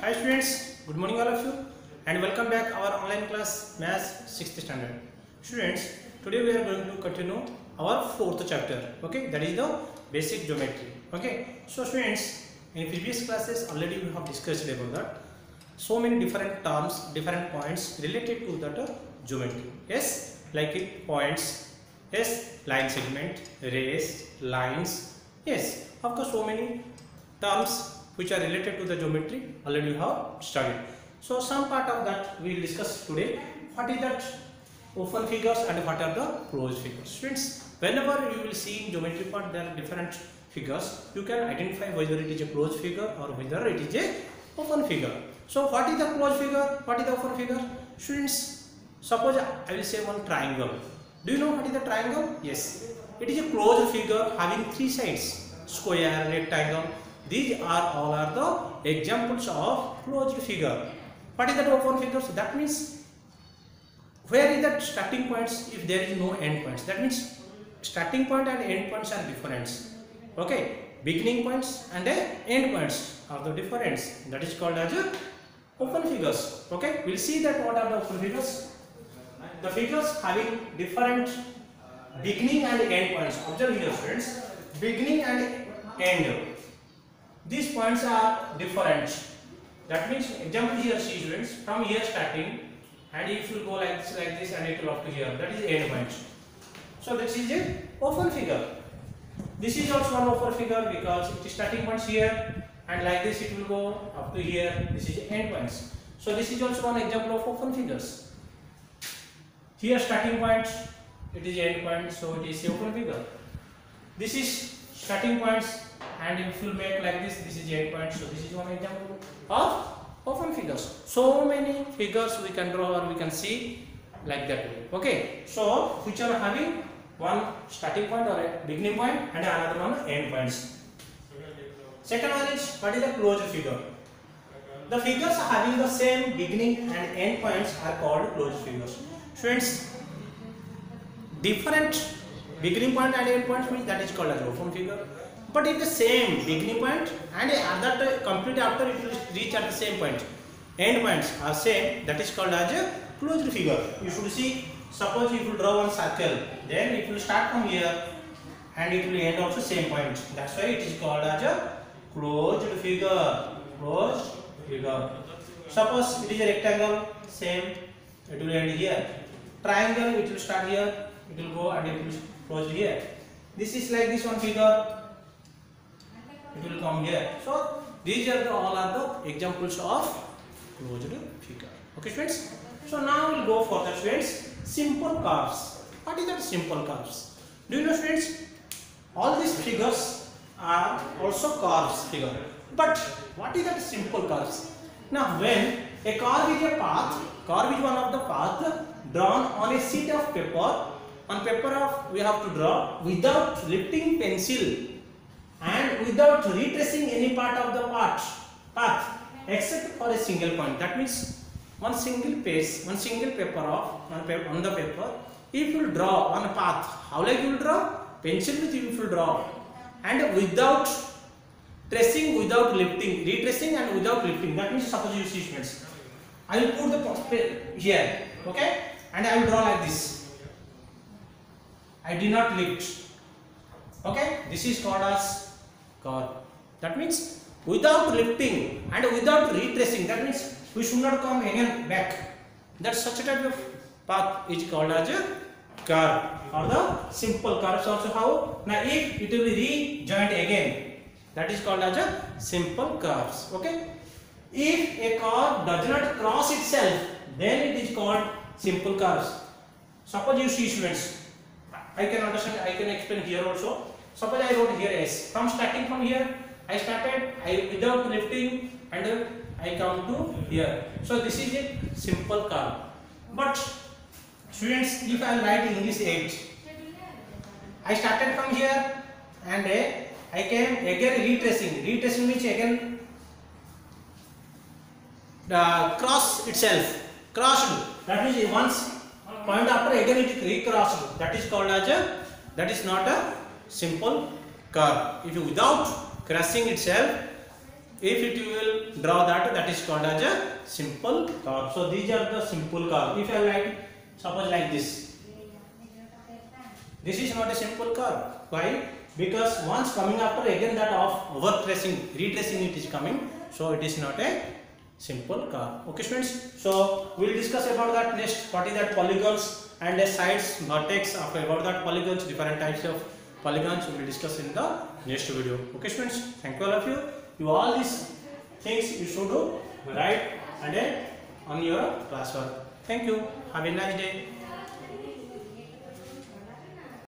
Hi students, good morning all of you and welcome back our online class Maths 6th standard. Students, today we are going to continue our 4th chapter, okay, that is the basic geometry, okay. So students, in previous classes already we have discussed about that. So many different terms, different points related to that geometry, yes, like it points, yes, line segment, rays, lines, yes, of course so many terms which are related to the geometry already we have studied. So some part of that we will discuss today. What is that open figures and what are the closed figures? Students, whenever you will see in geometry part there are different figures, you can identify whether it is a closed figure or whether it is a open figure. So what is the closed figure? What is the open figure? Students, suppose I will say one triangle. Do you know what is the triangle? Yes, it is a closed figure having three sides: square, rectangle. These are all are the examples of closed figure. What is that open figure? So that means where is that starting points if there is no end points? That means starting point and end points are different. Okay, beginning points and end points are the difference. That is called as open figures. Okay, we'll see that what are the open figures. The figures having different beginning and end points. Observe here, friends. Beginning and end. These points are different. That means, example here, see students, from here starting, and if you go like this, and it will up to here, that is end point. So this is a open figure. This is also one open figure because it is starting points here, and like this it will go up to here. This is end points. So this is also one example of open figures. Here starting point, it is end point, so it is a open figure. This is starting points. And if you make like this is 8 points. So this is one example of open figures. So many figures we can draw or we can see like that way. Okay. So which are having one starting point or a beginning point and another one end points. Second one is what is the closed figure? The figures having the same beginning and end points are called closed figures. Students, different beginning point and end points means that is called as open figure. But if the same beginning point and other complete after it will reach at the same point, end points are same, that is called as a closed figure. You should see, suppose if you draw one circle, then it will start from here and it will end also same point. That's why it is called as a closed figure. Closed figure. Suppose it is a rectangle, same, it will end here. Triangle, it will start here, it will go and it will close here. This is like this one figure. It will come here. So these are all are the examples of closed figure. Okay, students. So now we'll go for the students simple curves. What is that simple curves? Do you know, students? All these figures are also curves figure. But what is that simple curves? Now, when a curve is a path, curve is one of the path drawn on a sheet of paper. On paper of we have to draw without lifting pencil and without retracing any part of the path except for a single point. That means one single page, one single paper on the paper. If you draw on a path, how like you will draw? Pencil with you will draw, and without tracing, without lifting, retracing and without lifting. That means suppose you see students, I will put the here, okay, and I will draw like this. I did not lift. Okay, this is called as curve. That means without lifting and without retracing. That means we should not come again back. That such a type of path is called as a curve or the simple curves. Also how? Now if it will be rejoined again, that is called as a simple curves. Okay. If a curve does not cross itself, then it is called simple curves. Suppose you see students, I can understand, I can explain here also. Suppose I wrote here S. From starting from here, I started without lifting and I come to here. So this is a simple curve. But students, if I write English 8, I started from here and I came again retracing. Retracing means again cross itself. Crossed. That means once point after again it recrossed. That is called as a, that is not a simple curve. If you without crossing itself, if it you will draw that is called as a simple curve. So these are the simple curve. If I like suppose like this is not a simple curve. Why? Because once coming after again that of retracing it is coming, so it is not a simple curve. Okay students, so we will discuss about that next. What is that polygons and the sides, vertex, about that polygons, different types of polygons we will discuss in the next video. Okay students, thank you all of you. You all these things you should do right and on your classwork. Thank you. Have a nice day.